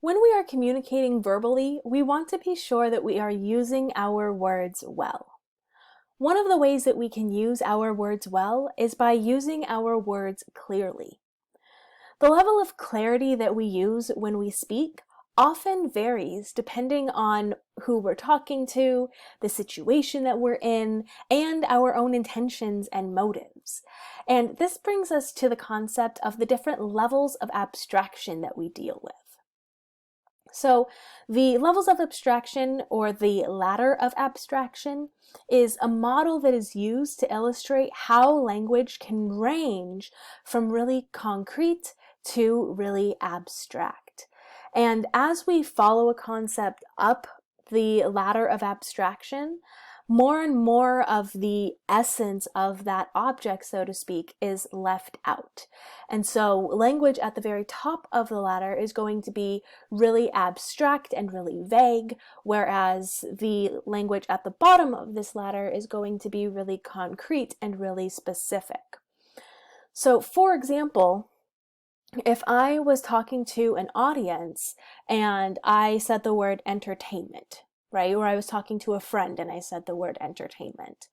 When we are communicating verbally, we want to be sure that we are using our words well. One of the ways that we can use our words well is by using our words clearly. The level of clarity that we use when we speak often varies depending on who we're talking to, the situation that we're in, and our own intentions and motives. And this brings us to the concept of the different levels of abstraction that we deal with. So the levels of abstraction, or the ladder of abstraction, is a model that is used to illustrate how language can range from really concrete to really abstract. And as we follow a concept up the ladder of abstraction, more and more of the essence of that object, so to speak, is left out. And so language at the very top of the ladder is going to be really abstract and really vague, whereas the language at the bottom of this ladder is going to be really concrete and really specific. So, for example, if I was talking to an audience and I said the word entertainment, right? Or I was talking to a friend and I said the word entertainment.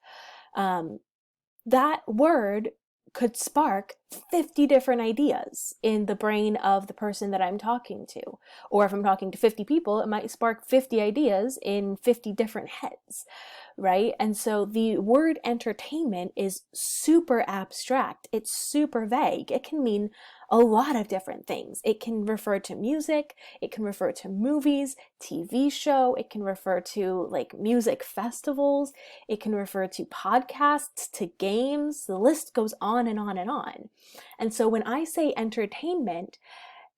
That word could spark 50 different ideas in the brain of the person that I'm talking to. Or if I'm talking to 50 people, it might spark 50 ideas in 50 different heads, right? And so the word entertainment is super abstract. It's super vague. It can mean a lot of different things. It can refer to music, it can refer to movies, TV show, it can refer to like music festivals, it can refer to podcasts, to games, the list goes on and on and on. And so when I say entertainment,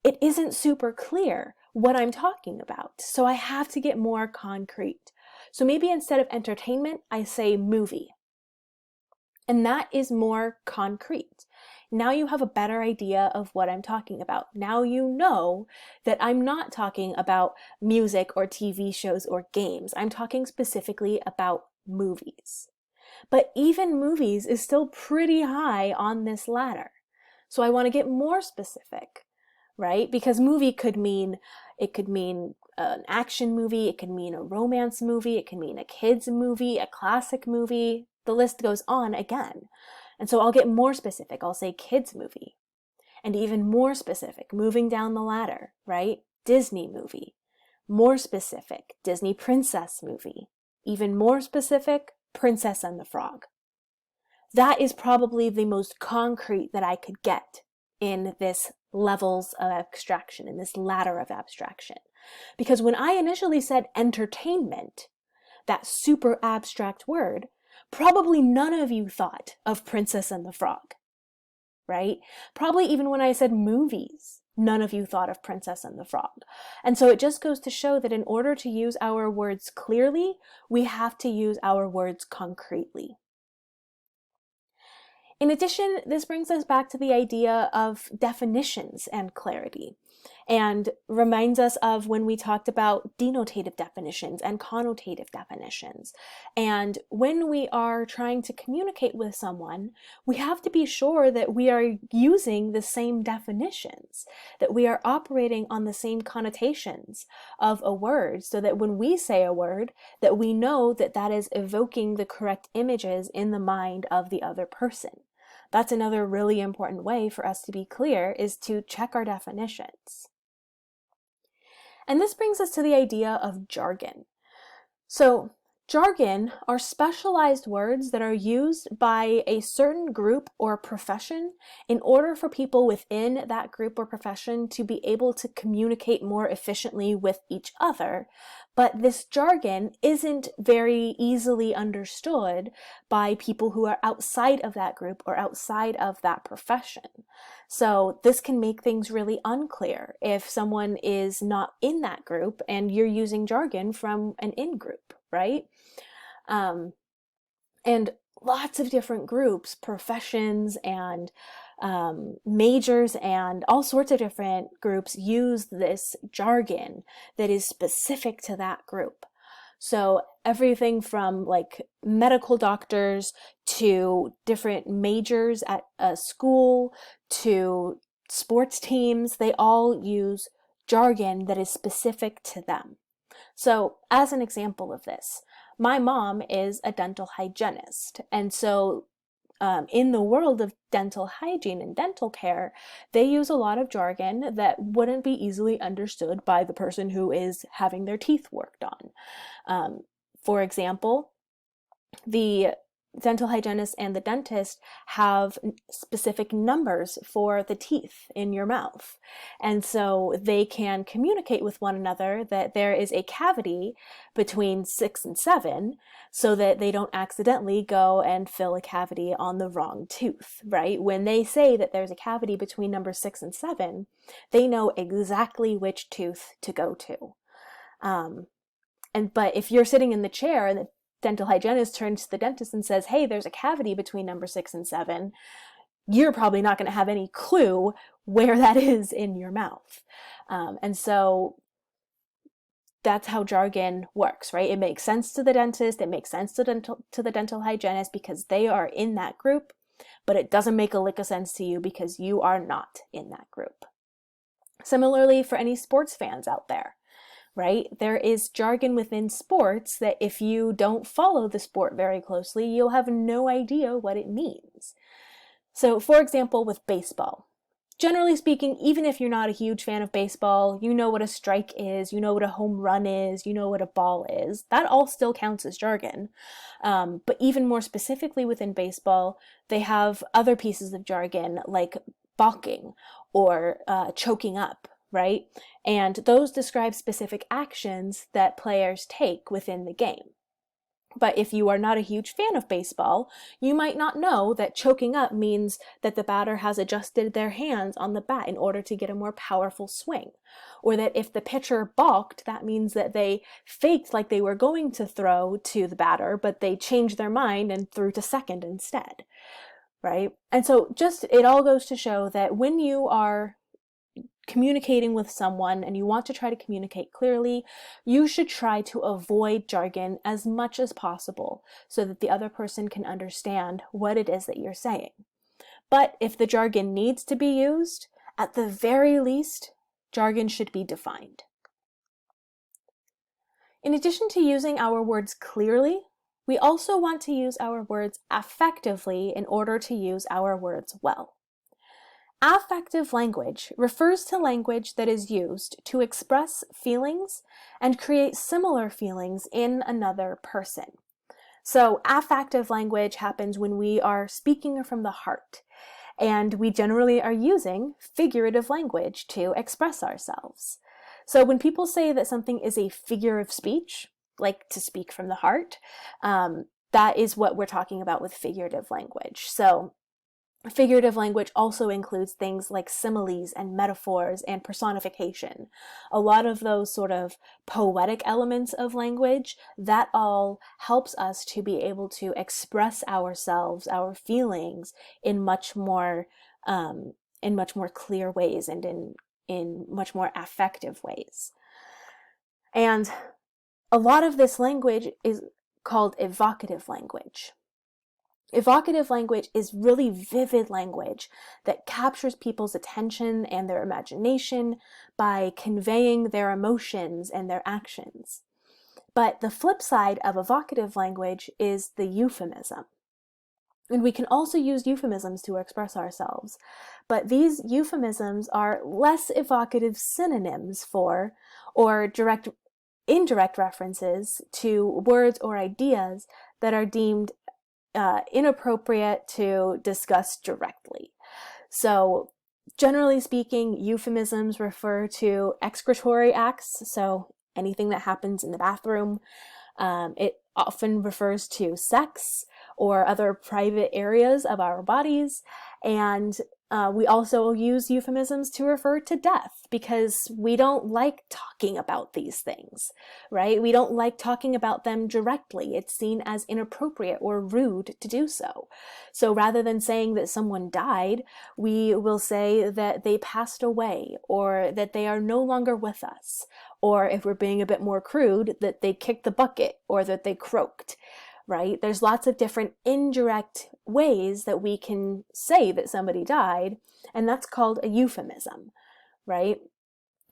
it isn't super clear what I'm talking about. So I have to get more concrete. So maybe instead of entertainment, I say movie. And that is more concrete. Now you have a better idea of what I'm talking about. Now you know that I'm not talking about music or TV shows or games. I'm talking specifically about movies. But even movies is still pretty high on this ladder. So I want to get more specific, right? Because movie could mean an action movie, it could mean a romance movie, it can mean a kids movie, a classic movie. The list goes on again. And so I'll get more specific. I'll say kids movie. And even more specific, moving down the ladder, right? Disney movie. More specific, Disney princess movie. Even more specific, Princess and the Frog. That is probably the most concrete that I could get in this levels of abstraction, in this ladder of abstraction. Because when I initially said entertainment, that super abstract word, probably none of you thought of Princess and the Frog, right? Probably even when I said movies, none of you thought of Princess and the Frog. And so it just goes to show that in order to use our words clearly, we have to use our words concretely. In addition, this brings us back to the idea of definitions and clarity, and reminds us of when we talked about denotative definitions and connotative definitions. And when we are trying to communicate with someone, we have to be sure that we are using the same definitions, that we are operating on the same connotations of a word, so that when we say a word, that we know that that is evoking the correct images in the mind of the other person. That's another really important way for us to be clear, is to check our definitions. And this brings us to the idea of jargon. So jargon are specialized words that are used by a certain group or profession in order for people within that group or profession to be able to communicate more efficiently with each other. But this jargon isn't very easily understood by people who are outside of that group or outside of that profession. So this can make things really unclear if someone is not in that group and you're using jargon from an in-group, right? And lots of different groups, professions and majors and all sorts of different groups use this jargon that is specific to that group. So everything from like medical doctors to different majors at a school to sports teams, they all use jargon that is specific to them. So as an example of this, my mom is a dental hygienist. And so in the world of dental hygiene and dental care, they use a lot of jargon that wouldn't be easily understood by the person who is having their teeth worked on. For example, the dental hygienist and the dentist have specific numbers for the teeth in your mouth. And so they can communicate with one another that there is a cavity between 6 and 7 so that they don't accidentally go and fill a cavity on the wrong tooth, right? When they say that there's a cavity between number 6 and 7, they know exactly which tooth to go to. But if you're sitting in the chair and the dental hygienist turns to the dentist and says, hey, there's a cavity between number 6 and 7, you're probably not going to have any clue where that is in your mouth. And so that's how jargon works, right? It makes sense to the dentist, it makes sense to the dental hygienist because they are in that group, but it doesn't make a lick of sense to you because you are not in that group. Similarly, for any sports fans out there, right? There is jargon within sports that if you don't follow the sport very closely, you'll have no idea what it means. So, for example, with baseball, generally speaking, even if you're not a huge fan of baseball, you know what a strike is, you know what a home run is, you know what a ball is. That all still counts as jargon. But even more specifically within baseball, they have other pieces of jargon like balking or choking up, right? And those describe specific actions that players take within the game. But if you are not a huge fan of baseball, you might not know that choking up means that the batter has adjusted their hands on the bat in order to get a more powerful swing. Or that if the pitcher balked, that means that they faked like they were going to throw to the batter, but they changed their mind and threw to second instead, right? And so it all goes to show that when you are communicating with someone and you want to try to communicate clearly, you should try to avoid jargon as much as possible so that the other person can understand what it is that you're saying. But if the jargon needs to be used, at the very least, jargon should be defined. In addition to using our words clearly, we also want to use our words affectively in order to use our words well. Affective language refers to language that is used to express feelings and create similar feelings in another person. So affective language happens when we are speaking from the heart, and we generally are using figurative language to express ourselves. So when people say that something is a figure of speech, like to speak from the heart, that is what we're talking about with figurative language. So figurative language also includes things like similes and metaphors and personification. A lot of those sort of poetic elements of language, that all helps us to be able to express ourselves, our feelings in much more clear ways and in much more affective ways. And a lot of this language is called evocative language. Evocative language is really vivid language that captures people's attention and their imagination by conveying their emotions and their actions. But the flip side of evocative language is the euphemism. And we can also use euphemisms to express ourselves. But these euphemisms are less evocative synonyms for or indirect references to words or ideas that are deemed inappropriate to discuss directly. So generally speaking, euphemisms refer to excretory acts, so anything that happens in the bathroom. It often refers to sex or other private areas of our bodies, and we also use euphemisms to refer to death because we don't like talking about these things, right? We don't like talking about them directly. It's seen as inappropriate or rude to do so. So rather than saying that someone died, we will say that they passed away or that they are no longer with us. Or if we're being a bit more crude, that they kicked the bucket or that they croaked. Right? There's lots of different indirect ways that we can say that somebody died, and that's called a euphemism, right?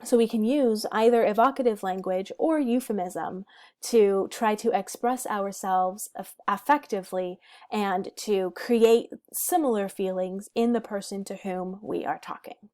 So we can use either evocative language or euphemism to try to express ourselves affectively and to create similar feelings in the person to whom we are talking.